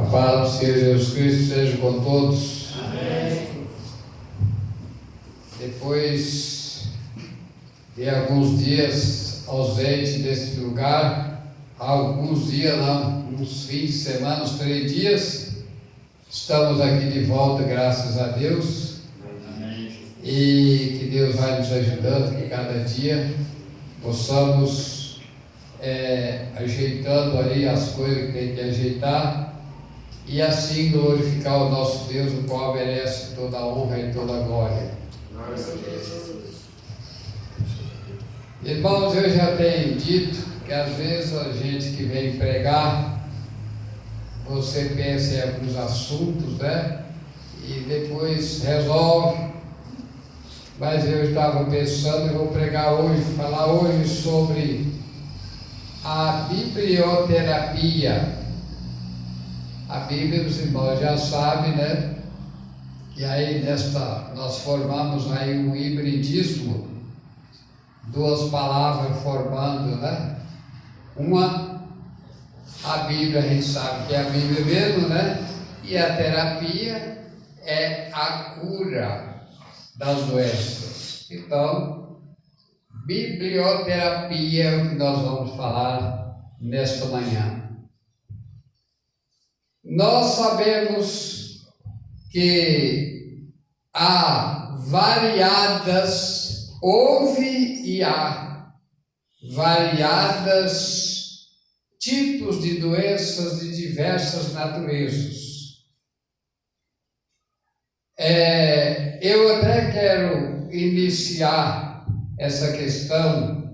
paz do Senhor Jesus Cristo seja com todos. Amém. Depois de alguns dias ausente desse lugar, alguns dias não, uns fins de semana, uns 3 dias, estamos aqui de volta, graças a Deus. Amém. E que Deus vai nos ajudando, que cada dia possamos ajeitando ali as coisas que tem que ajeitar e assim glorificar o nosso Deus, o qual merece toda a honra e toda a glória. Irmãos, eu já tenho dito que às vezes a gente que vem pregar, você pensa em alguns assuntos, né? E depois resolve. Mas eu estava pensando, eu vou pregar hoje, falar hoje sobre a biblioterapia. A Bíblia, os irmãos já sabem, né? E aí nós formamos aí um hibridismo, 2 palavras formando, né? Uma, a Bíblia, a gente sabe que é a Bíblia mesmo, né? E a terapia é a cura das doenças. Então, biblioterapia é o que nós vamos falar nesta manhã. Nós sabemos que houve e há variados tipos de doenças de diversas naturezas. Eu até quero iniciar essa questão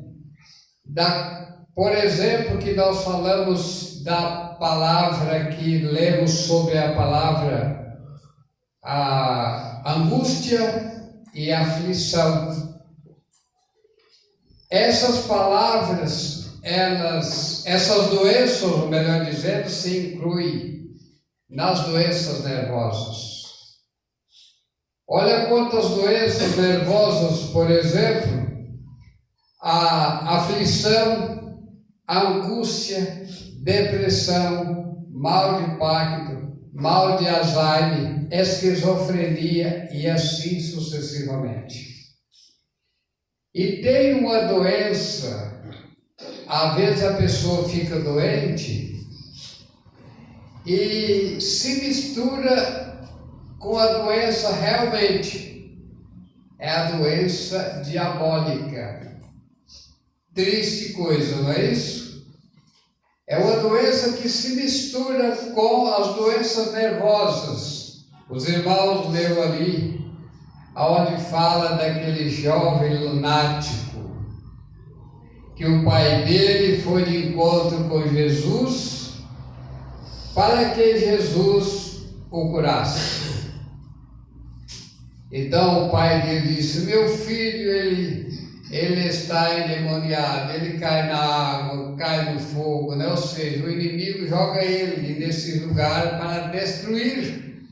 por exemplo, que nós falamos da palavra que lemos sobre a palavra a angústia e a aflição. Essas palavras, essas doenças, ou melhor dizendo, se incluem nas doenças nervosas. Olha quantas doenças nervosas, por exemplo, a aflição, a angústia, depressão, mal de Parkinson, mal de Alzheimer, esquizofrenia e assim sucessivamente. E tem uma doença, às vezes a pessoa fica doente e se mistura com a doença realmente, é a doença diabólica. Triste coisa, não é isso? É uma doença que se mistura com as doenças nervosas. Os irmãos leram ali, onde fala daquele jovem lunático, que o pai dele foi de encontro com Jesus, para que Jesus o curasse. Então o pai dele disse: meu filho, ele está endemoniado, ele cai na água, cai no fogo, né? Ou seja, o inimigo joga ele nesse lugar para destruir.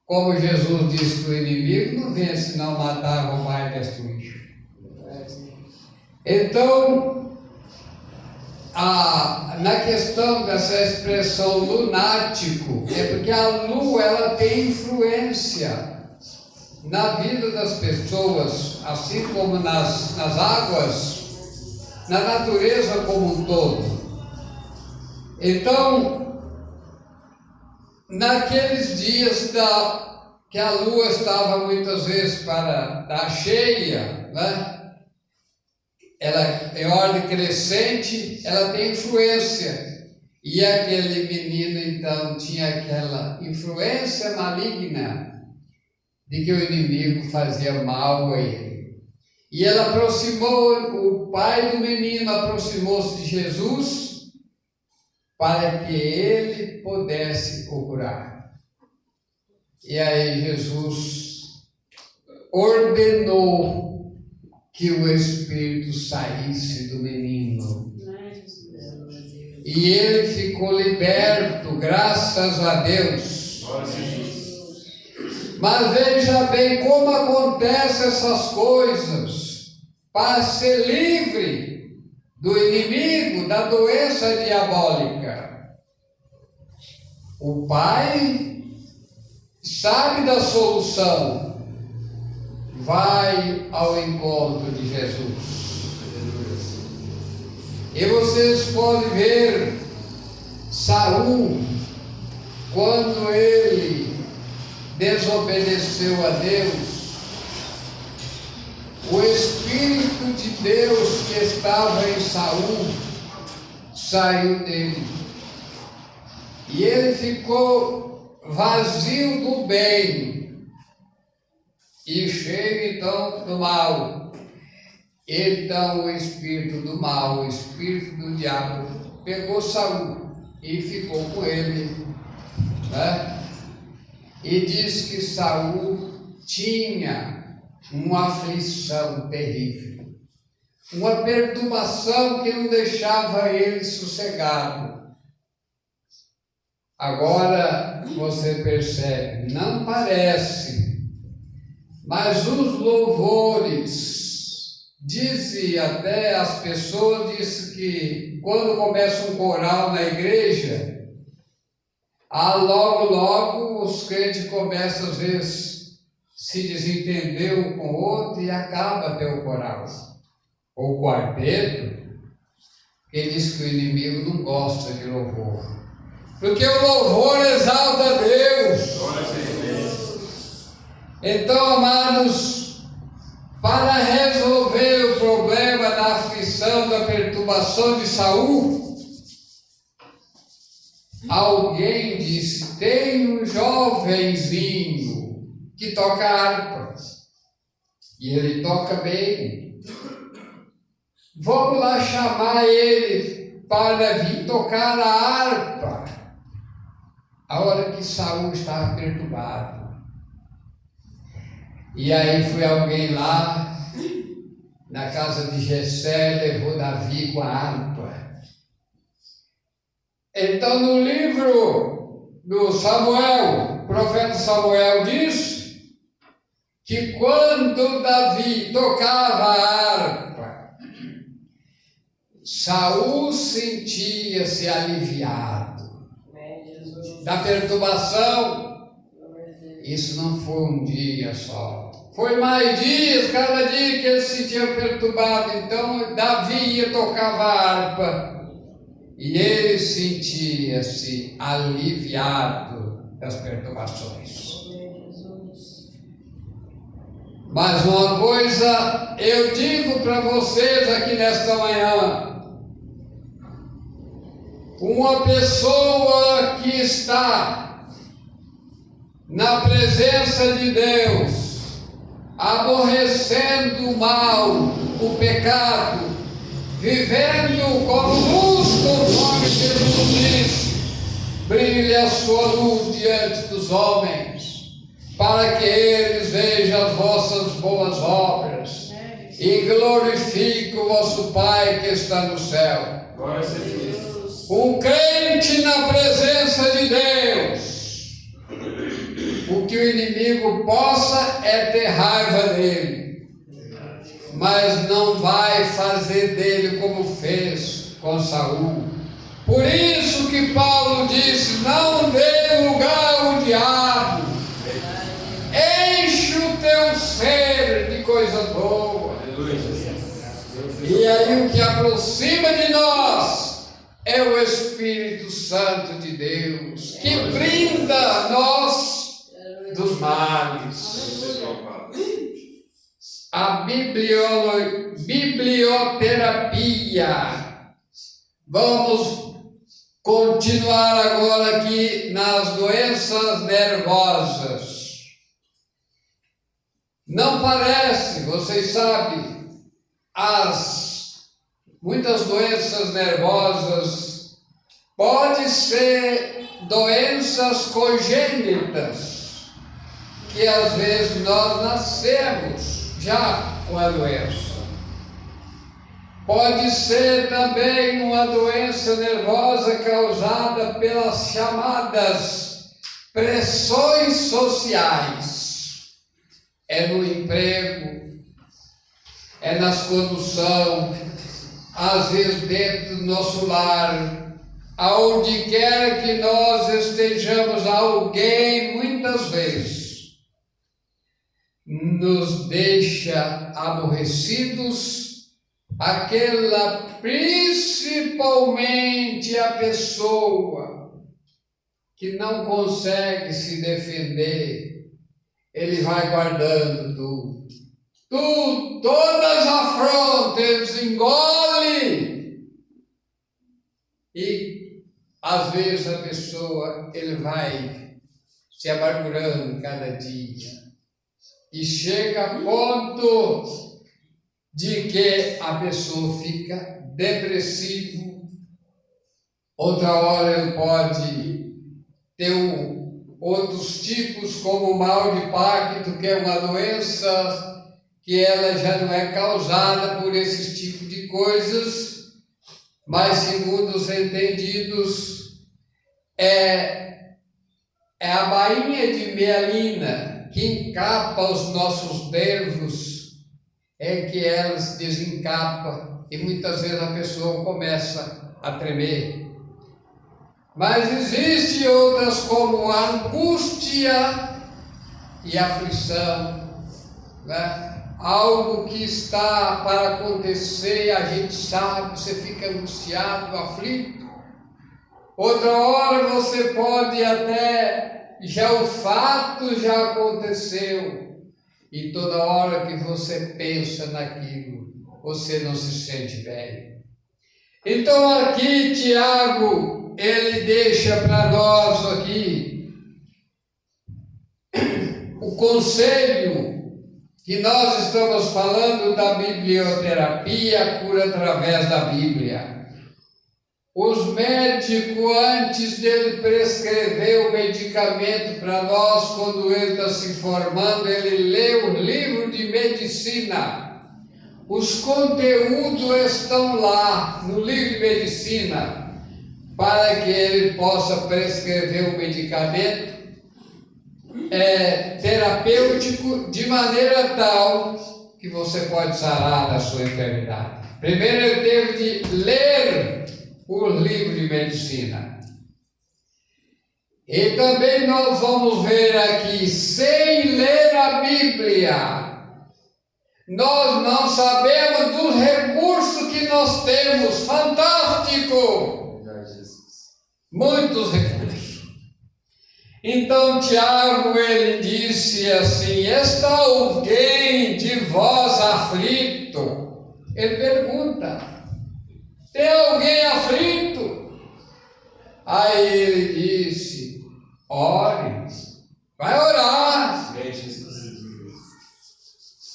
Como Jesus disse que o inimigo não vem senão matar, roubar e destruir. Então, na questão dessa expressão lunático, é porque a lua ela tem influência na vida das pessoas, assim como nas águas, na natureza como um todo. Então, naqueles dias que a lua estava muitas vezes para dar cheia, né? Ela em ordem crescente, ela tem influência. E aquele menino então tinha aquela influência maligna de que o inimigo fazia mal a ele. E ela o pai do menino aproximou-se de Jesus para que ele pudesse o curar. E aí Jesus ordenou que o espírito saísse do menino. E ele ficou liberto, graças a Deus. Mas veja bem como acontecem essas coisas. Para ser livre do inimigo, da doença diabólica, O pai sabe da solução, vai ao encontro de Jesus. E vocês podem ver Saul, quando ele desobedeceu a Deus, o Espírito de Deus que estava em Saul saiu dele. E ele ficou vazio do bem e cheio então do mal. Então o espírito do mal, o espírito do diabo, pegou Saul e ficou com ele, né? E diz que Saul tinha uma aflição terrível, uma perturbação que não deixava ele sossegado. Agora você percebe, não parece, mas os louvores, dizem até as pessoas, dizem que quando começa um coral na igreja, logo os crentes começam às vezes se desentender um com o outro e acaba até o coral. Ou o quarteto, que diz que o inimigo não gosta de louvor. Porque o louvor exalta a Deus. Então, amados, para resolver o problema da aflição, da perturbação de Saul, alguém disse: tem um jovenzinho que toca harpa, e ele toca bem. Vamos lá chamar ele para vir tocar a harpa. A hora que Saul estava perturbado. E aí foi alguém lá, na casa de Jessé, levou Davi com a harpa. Então, no livro do Samuel, o profeta Samuel diz que quando Davi tocava a harpa, Saul sentia-se aliviado da perturbação. Isso não foi um dia só, foi mais dias, cada dia que ele se sentia perturbado. Então Davi ia, tocava a harpa e ele sentia-se aliviado das perturbações. Mas uma coisa eu digo para vocês aqui nesta manhã: uma pessoa que está na presença de Deus, aborrecendo o mal, o pecado, vivendo como luz, conforme Jesus disse, brilhe a sua luz diante dos homens, para que eles vejam as vossas boas obras e glorifiquem o vosso Pai que está no céu. Glória a Deus. Um crente na presença de Deus, o que o inimigo possa é ter raiva dele, mas não vai fazer dele como fez com Saul. Por isso que Paulo disse: não dê lugar ao diabo, enche o teu ser de coisa boa. E aí o que aproxima de nós é o Espírito Santo de Deus, que brinda nós dos males. A biblioterapia. Vamos continuar agora aqui nas doenças nervosas. Não parece, vocês sabem, muitas doenças nervosas podem ser doenças congênitas, que às vezes nós nascemos já com a doença. Pode ser também uma doença nervosa causada pelas chamadas pressões sociais. É no emprego, é nas conduções, às vezes dentro do nosso lar, aonde quer que nós estejamos, alguém muitas vezes nos deixa aborrecidos, principalmente a pessoa que não consegue se defender, ele vai guardando todas as afrontas, engole, e às vezes a pessoa, ele vai se amargurando cada dia, e chega a ponto de que a pessoa fica depressivo. Outra hora ele pode ter outros tipos, como o mal de Parkinson, que é uma doença que ela já não é causada por esses tipos de coisas, mas segundo os entendidos, é a bainha de mielina que encapa os nossos nervos, é que elas desencapa e muitas vezes a pessoa começa a tremer. Mas existem outras como a angústia e a aflição, né? Algo que está para acontecer, a gente sabe, você fica angustiado, aflito. Outra hora você pode até, o fato já aconteceu, e toda hora que você pensa naquilo, você não se sente bem. Então aqui Tiago, ele deixa para nós aqui o conselho que nós estamos falando da biblioterapia, a cura através da Bíblia. Os médicos, antes dele prescrever o medicamento para nós, quando ele está se formando, ele lê o livro de medicina. Os conteúdos estão lá no livro de medicina, para que ele possa prescrever o medicamento terapêutico de maneira tal que você pode sarar da sua enfermidade. Primeiro ele teve de ler o livro de medicina. E também nós vamos ver aqui, sem ler a Bíblia, nós não sabemos dos recursos que nós temos. Fantástico! Muitos recursos. Então Tiago, ele disse assim: está alguém de vós aflito? Ele pergunta: tem alguém aflito? Aí ele disse: ore, vai orar.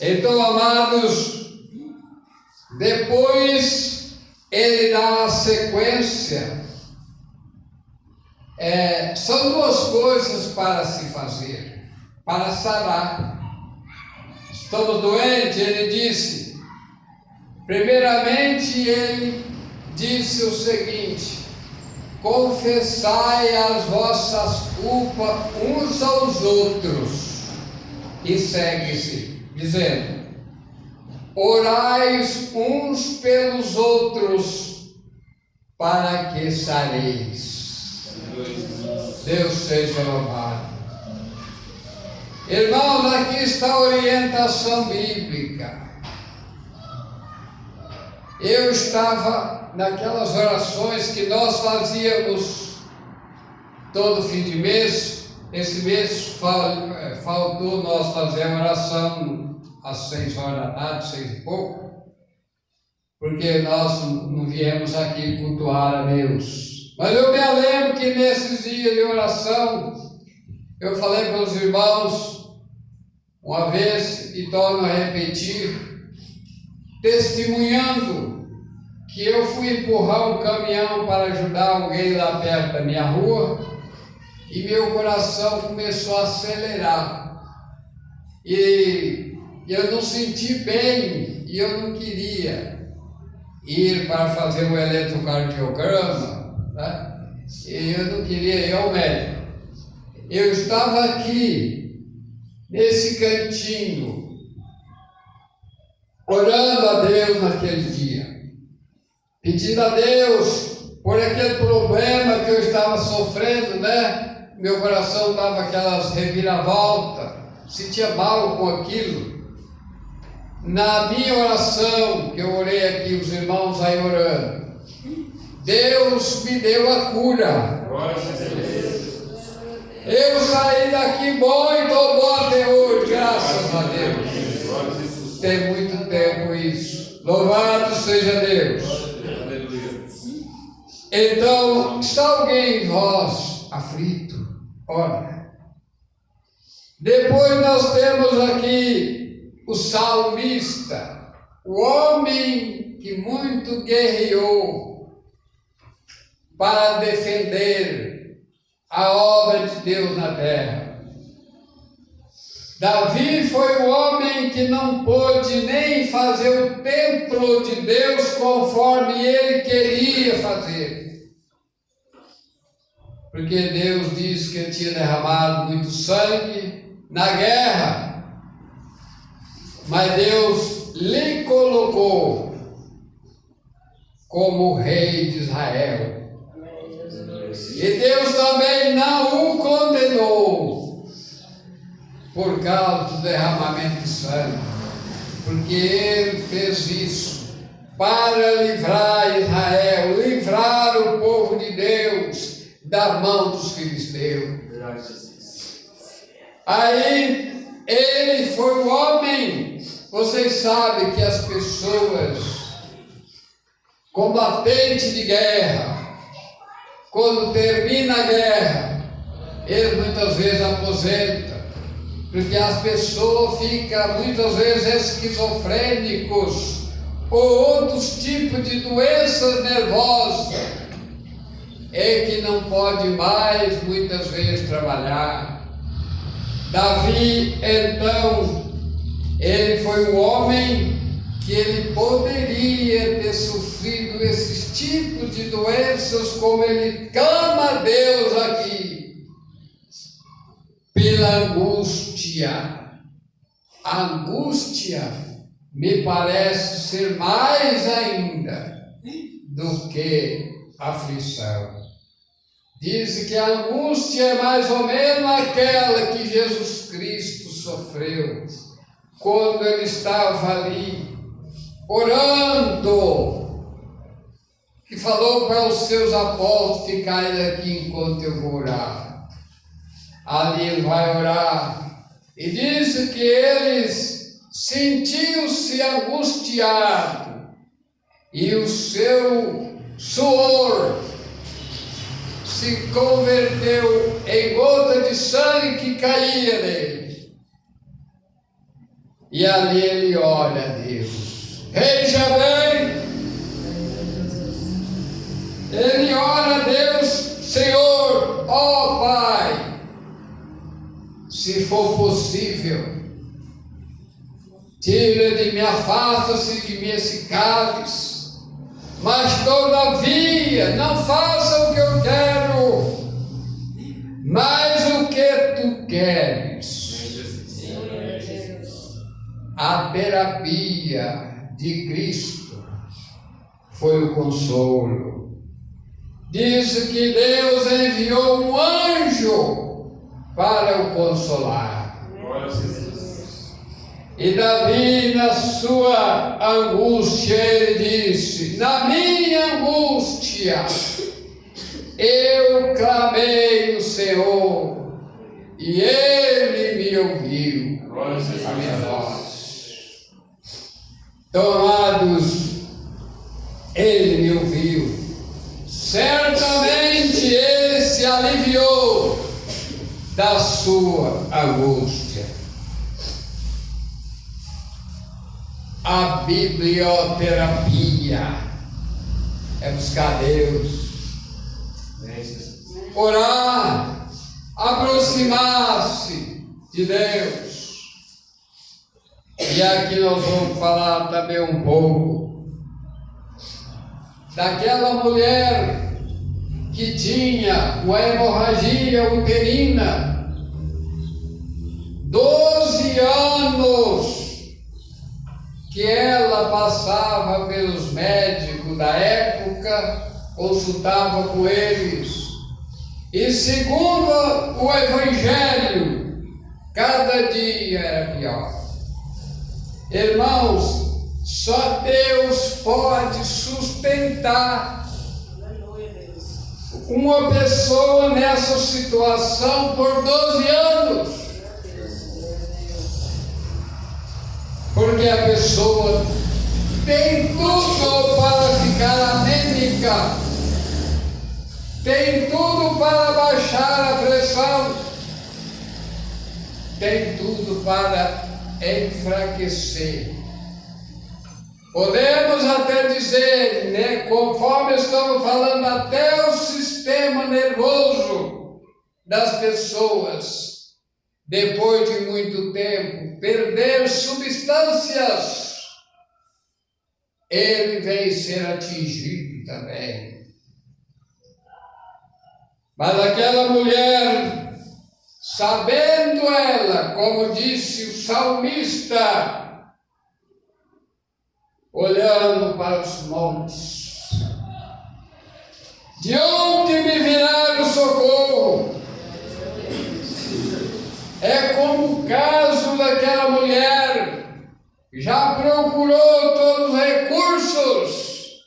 Então, amados, depois ele dá a sequência. São duas coisas para se fazer, para sarar. Estamos doentes, ele disse. Primeiramente, ele disse o seguinte: confessai as vossas culpas uns aos outros. E segue-se dizendo: orais uns pelos outros, para que sareis. Deus seja louvado. Irmãos, aqui está a orientação bíblica. Eu estava naquelas orações que nós fazíamos todo fim de mês. Esse mês faltou nós fazer a oração às 6 horas da tarde, 6 e pouco, porque nós não viemos aqui cultuar a Deus. Mas eu me lembro que nesses dias de oração, eu falei para os irmãos uma vez, e torno a repetir, testemunhando que eu fui empurrar um caminhão para ajudar alguém lá perto da minha rua, e meu coração começou a acelerar, e eu não senti bem, e eu não queria ir para fazer um eletrocardiograma, né? E eu não queria ir ao médico. Eu estava aqui, nesse cantinho, orando a Deus naquele dia, pedindo a Deus por aquele problema que eu estava sofrendo, né? Meu coração dava aquelas reviravoltas, sentia mal com aquilo. Na minha oração, que eu orei aqui, os irmãos aí orando, Deus me deu a cura. Eu saí daqui bom e estou bom até hoje, graças a Deus. Tem muito tempo isso. Louvado seja Deus. Então, está alguém em vós aflito? Ora. Depois nós temos aqui o salmista, o homem que muito guerreou para defender a obra de Deus na terra. Davi foi o homem que não pôde nem fazer o templo de Deus conforme ele queria fazer. Porque Deus disse que ele tinha derramado muito sangue na guerra. Mas Deus lhe colocou como rei de Israel. E Deus também não o condenou por causa do derramamento de sangue, porque ele fez isso para livrar Israel, livrar o povo de Deus da mão dos filisteus. Aí ele foi o homem. Vocês sabem que as pessoas combatentes de guerra, quando termina a guerra, eles muitas vezes aposentam, porque as pessoas ficam muitas vezes esquizofrênicos ou outros tipos de doenças nervosas, é que não pode mais muitas vezes trabalhar. Davi, então, ele foi um homem que ele poderia ter sofrido esses tipos de doenças, como ele clama a Deus aqui, pela angústia. A angústia me parece ser mais ainda do que a aflição. Diz que a angústia é mais ou menos aquela que Jesus Cristo sofreu quando ele estava ali orando, que falou para os seus apóstolos ficarem aqui enquanto eu vou orar. Ali ele vai orar e diz que eles sentiam-se angustiados e o seu suor se converteu em gota de sangue que caía nele. E ali ele ora a Deus. Veja bem, ele ora a Deus, Senhor, ó Pai, se for possível, tira de mim, afasta-se de mim esse cálice, mas todavia não faça o que eu quero, mas o que tu queres. A terapia de Cristo foi o consolo. Diz que Deus enviou um anjo para o consolar. E Davi, na sua angústia, ele disse: na minha angústia eu clamei o Senhor e ele me ouviu a minha voz. Amados, ele me ouviu. Certamente ele se aliviou da sua angústia. A biblioterapia é buscar Deus, orar, aproximar-se de Deus. E aqui nós vamos falar também um pouco daquela mulher que tinha uma hemorragia uterina, 12 anos que ela passava pelos médicos da época consultava com eles. E segundo o Evangelho, cada dia era pior. Irmãos, só Deus pode sustentar uma pessoa nessa situação por 12 anos. Porque a pessoa tem tudo para ficar anêmica, tem tudo para baixar a pressão, tem tudo para enfraquecer. Podemos até dizer, né, conforme estamos falando, até o sistema nervoso das pessoas, depois de muito tempo, perder substâncias, ele vem ser atingido também. Mas aquela mulher, sabendo ela, como disse o salmista, olhando para os montes, de onde me virá o socorro? É como o caso daquela mulher, já procurou todos os recursos,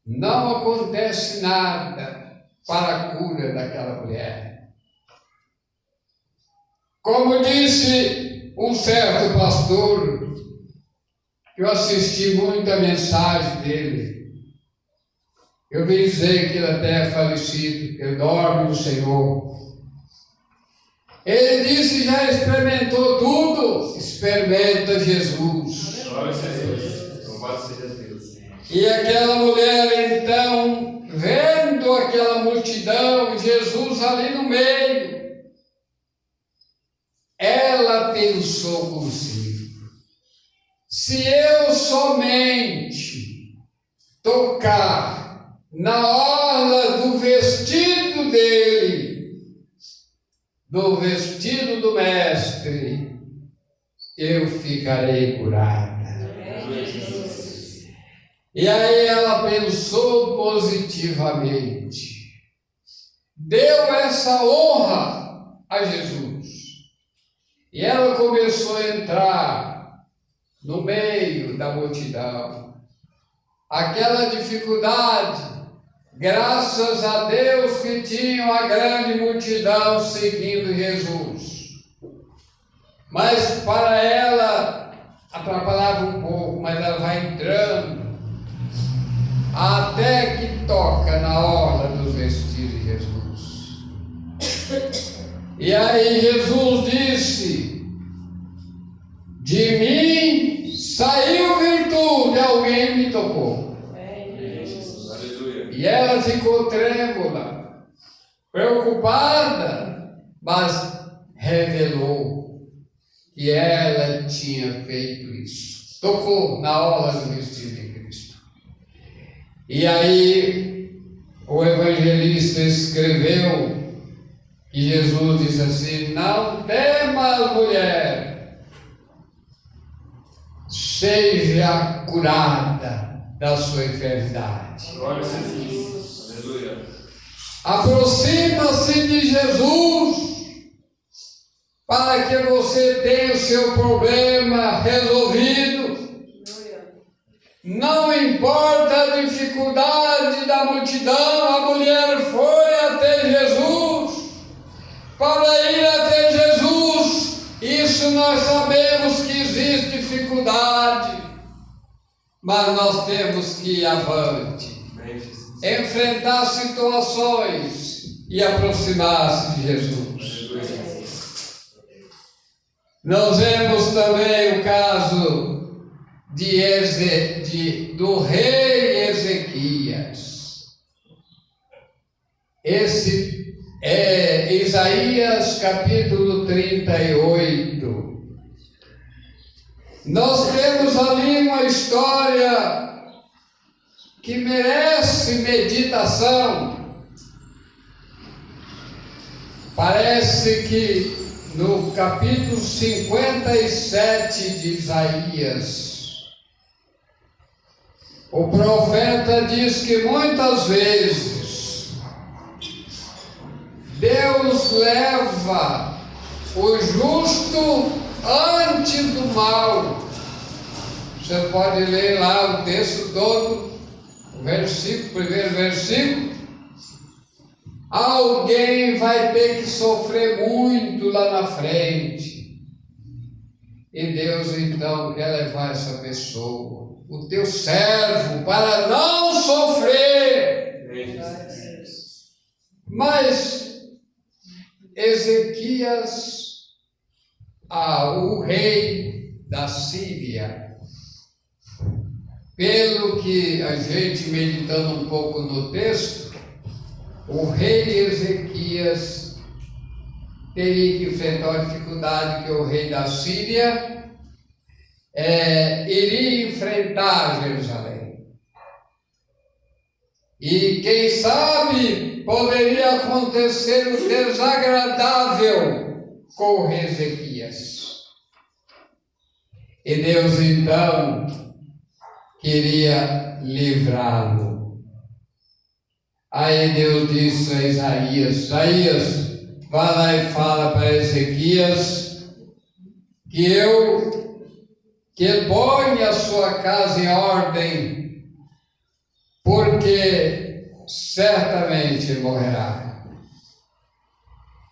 não acontece nada para a cura daquela mulher. Como disse um certo pastor, eu assisti muita mensagem dele, eu vi dizer que ele até é falecido, que ele dorme no Senhor. Ele disse: já experimentou tudo, experimenta Jesus. Glória a Deus. Louvado seja Deus. E aquela mulher, então, vendo aquela multidão, Jesus ali no meio, ela pensou consigo: se eu somente tocar na orla do vestido dele, do vestido do mestre, eu ficarei curada. E aí ela pensou positivamente, deu essa honra a Jesus, e ela começou a entrar no meio da multidão. Aquela dificuldade, graças a Deus que tinham a grande multidão seguindo Jesus. Mas para ela atrapalhava um pouco, mas ela vai entrando até que toca na orla dos vestidos de Jesus. E aí Jesus disse: de mim saiu virtude, alguém me tocou. E ela ficou trêmula, preocupada, mas revelou que ela tinha feito isso. Tocou na orla do vestido de Cristo. E aí o evangelista escreveu que Jesus disse assim: não temas, mulher, seja curada da sua enfermidade. Glória a Deus. Aleluia. Aproxima-se de Jesus para que você tenha o seu problema resolvido. Não importa a dificuldade da multidão, a mulher foi até Jesus. Para ir até Jesus, isso nós sabemos que existe dificuldade, mas nós temos que ir avante, enfrentar situações e aproximar-se de Jesus. Nós vemos também o caso do rei Ezequias. Esse é Isaías capítulo 38. Nós temos ali uma história que merece meditação. Parece que no capítulo 57 de Isaías, O profeta diz que muitas vezes Deus leva o justo antes do mal. Você pode ler lá o texto todo, o primeiro versículo. Alguém vai ter que sofrer muito lá na frente. E Deus então quer levar essa pessoa, o teu servo, para não sofrer. Mas Ezequias, o rei da Síria, pelo que a gente meditando um pouco no texto, o rei Ezequias teria que enfrentar a dificuldade que o rei da Síria iria enfrentar Jerusalém. E quem sabe poderia acontecer o desagradável com o rei Ezequias. E Deus então queria livrá-lo. Aí Deus disse a Isaías: vai lá e fala para Ezequias que ele ponha a sua casa em ordem, porque certamente ele morrerá.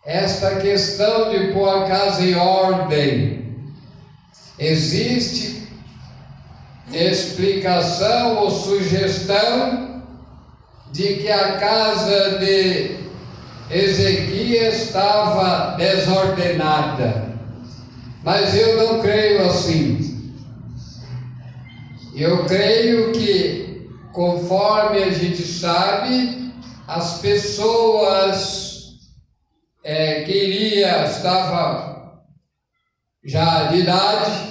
Esta questão de pôr a casa em ordem, existe explicação ou sugestão de que a casa de Ezequias estava desordenada, mas eu não creio assim. Eu creio que, conforme a gente sabe, as pessoas estava já de idade,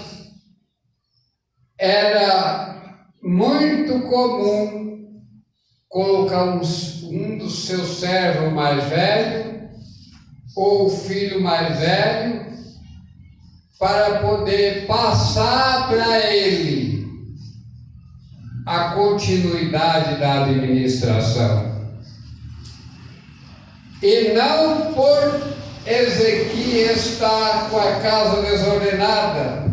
era muito comum colocar um dos seus servos mais velho ou o filho mais velho para poder passar para ele a continuidade da administração. E não por Ezequias estar com a casa desordenada,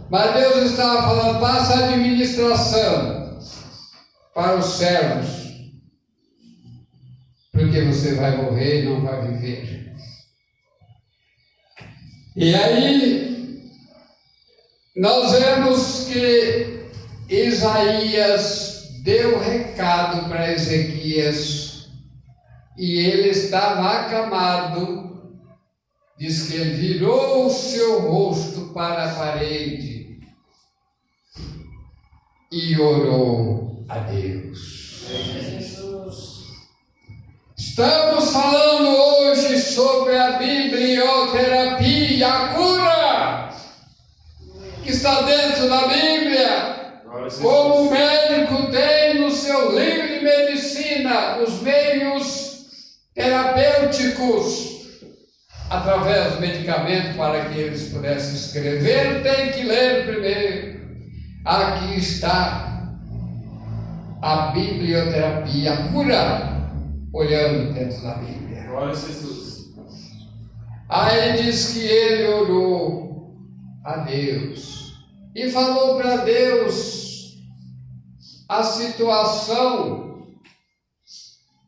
mas Deus estava falando: passa a administração para os servos, porque você vai morrer e não vai viver. E aí nós vemos que Isaías deu recado para Ezequias e ele estava acamado. Diz que ele virou o seu rosto para a parede e orou a Deus. Estamos falando hoje sobre a biblioterapia, a cura que está dentro da Bíblia. Como o médico tem no seu livro de medicina os meios terapêuticos através do medicamento para que eles pudessem escrever, tem que ler primeiro. Aqui está a biblioterapia, a cura, olhando dentro da Bíblia. Glória a Jesus. Aí diz que ele orou a Deus e falou para Deus a situação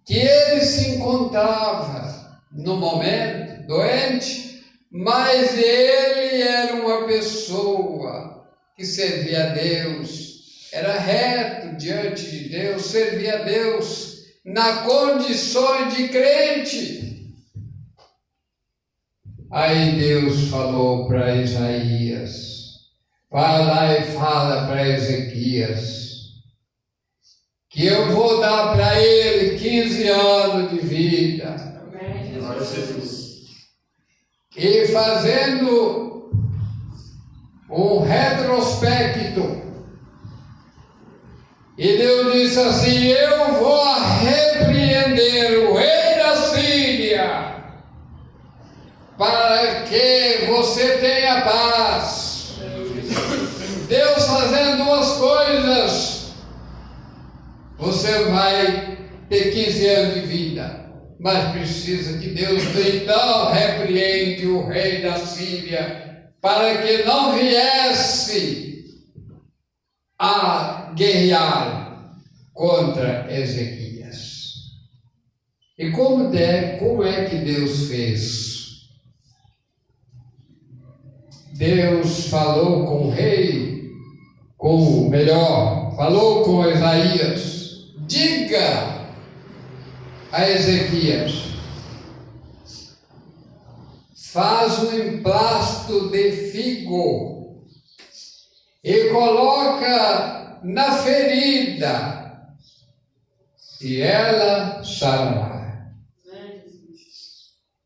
que ele se encontrava no momento, doente, mas ele era uma pessoa que servia a Deus, era reto diante de Deus, servia a Deus na condição de crente. Aí Deus falou para Isaías: vai lá e fala para Ezequias que eu vou dar para ele 15 anos de vida. Glória a Jesus. E fazendo um retrospecto, e Deus disse assim: eu vou repreender o rei da Síria para que você tenha paz. Deus fazendo duas coisas: você vai ter 15 anos de vida. Mas precisa que Deus então repreende o rei da Síria para que não viesse a guerrear contra Ezequias. E como é que Deus fez? Deus falou com o rei, falou com Isaías: diga a Ezequias, faz um emplasto de figo e coloca na ferida e ela sarará.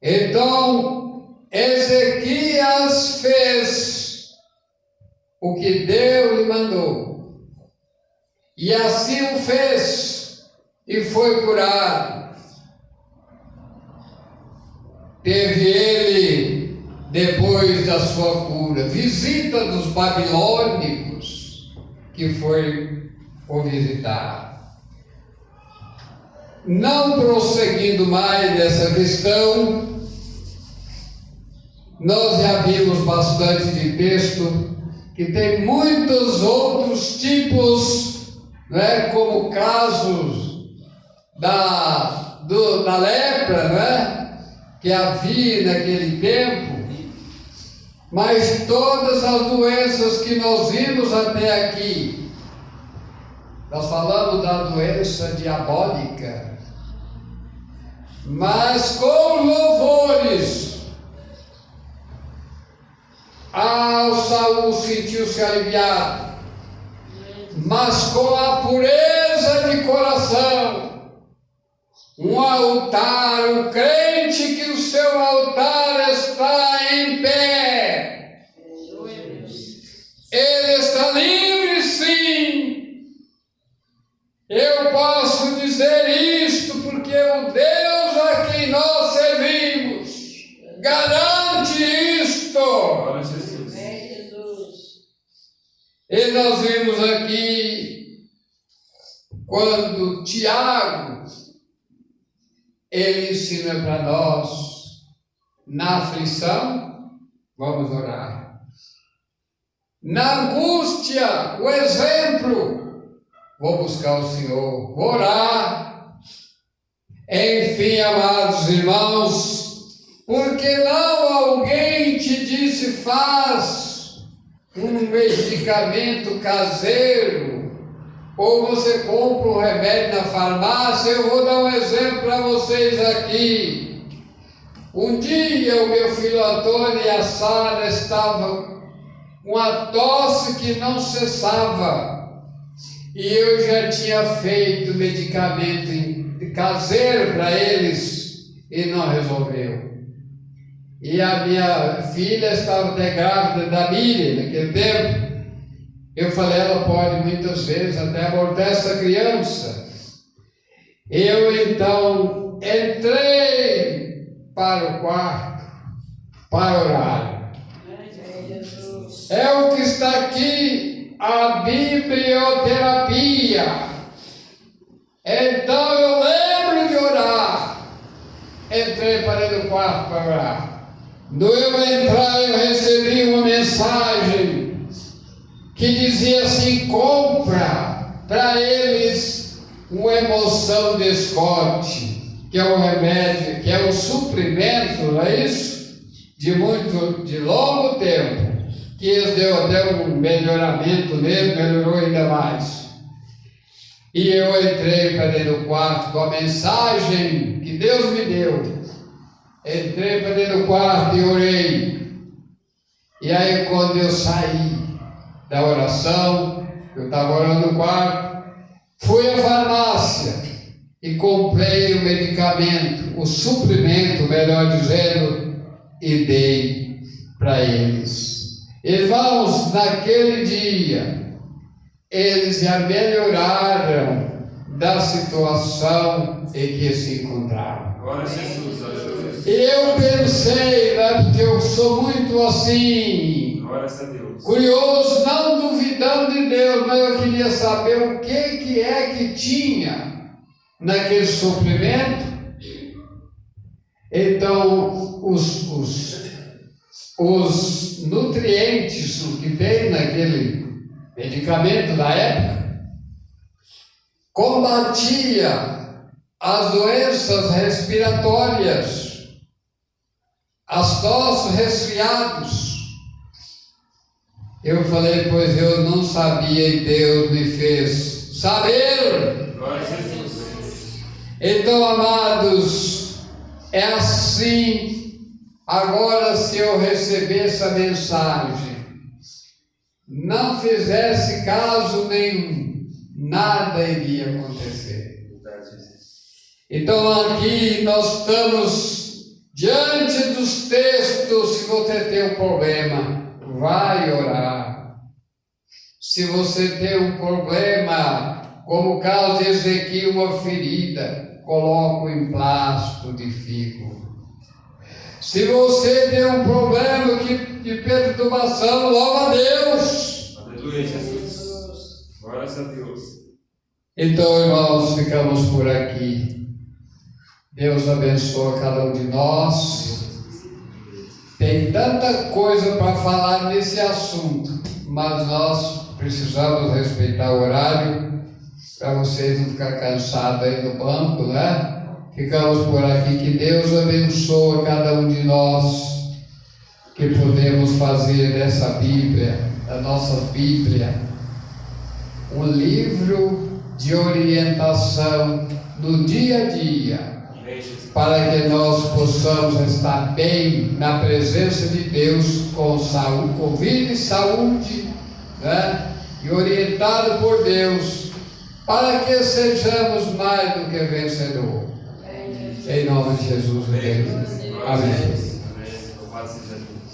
Então Ezequias fez o que Deus lhe mandou, e assim o fez, e foi curado. Teve ele, depois da sua cura, visita dos babilônicos, que foi o visitar. Não prosseguindo mais nessa questão, nós já vimos bastante de texto que tem muitos outros tipos, né, como casos da lepra, né, que havia naquele tempo, mas todas as doenças que nós vimos até aqui, nós falamos da doença diabólica, mas com louvores. Saul sentiu-se aliviado, mas com a pureza de coração, um altar, um crente que o seu altar está em pé, ele está livre, sim. Eu posso dizer isto porque o Deus a quem nós servimos garante isto. E nós vimos aqui quando Tiago, ele ensina para nós, na aflição, vamos orar. Na angústia, o exemplo, vou buscar o Senhor, vou orar. Enfim, amados irmãos, porque não alguém te disse, faz um medicamento caseiro, ou você compra um remédio na farmácia. Eu vou dar um exemplo para vocês aqui. Um dia o meu filho Antônio e a Sara estavam com uma tosse que não cessava, e eu já tinha feito medicamento caseiro para eles e não resolveu. E a minha filha estava até grávida da Miriam naquele tempo. Eu falei, ela pode muitas vezes até abortar essa criança. Eu então entrei para o quarto para orar. É o que está aqui, a biblioterapia. Então eu lembro de orar. Entrei para dentro do quarto para orar. No eu entrar, eu recebi uma mensagem que dizia assim: compra para eles uma emoção de Scott, que é um remédio, que é um suprimento, não é isso? De longo tempo, que eles deu até um melhoramento nele, melhorou ainda mais. E eu entrei para dentro do quarto com a mensagem que Deus me deu. Entrei para dentro do quarto e orei. E aí, quando eu saí da oração, eu estava orando no quarto, fui à farmácia e comprei o medicamento, o suprimento, melhor dizendo, e dei para eles. Irmãos, naquele dia, eles já melhoraram da situação em que se encontravam. Glória a Jesus, aleluia. E eu pensei, né, porque eu sou muito assim, Glórias a Deus. Curioso, não duvidando de Deus, mas eu queria saber o que é que tinha naquele suplemento. Então, os nutrientes que tem naquele medicamento da época combatia as doenças respiratórias, as tosses, resfriados. Eu falei, pois eu não sabia e Deus me fez saber. Glória a Jesus. Então, amados, é assim. Agora, se eu receber essa mensagem, não fizesse caso nenhum, nada iria acontecer. Então, aqui nós estamos diante dos textos. Se você tem um problema, vai orar. Se você tem um problema, como o caso de Ezequiel, uma ferida, coloca um emplasto de figo. Se você tem um problema de perturbação, louva a Deus. Aleluia, Jesus. Glórias a Deus. Então, irmãos, ficamos por aqui. Deus abençoe cada um de nós. Tem tanta coisa para falar nesse assunto, mas nós precisamos respeitar o horário para vocês não ficarem cansados aí no banco, né? Ficamos por aqui. Que Deus abençoe cada um de nós, que podemos fazer dessa Bíblia, da nossa Bíblia, um livro de orientação no dia a dia, para que nós possamos estar bem na presença de Deus, com saúde, com vida e saúde, né? E orientado por Deus, para que sejamos mais do que vencedor. Em nome de Jesus. Amém. Louvado seja Deus.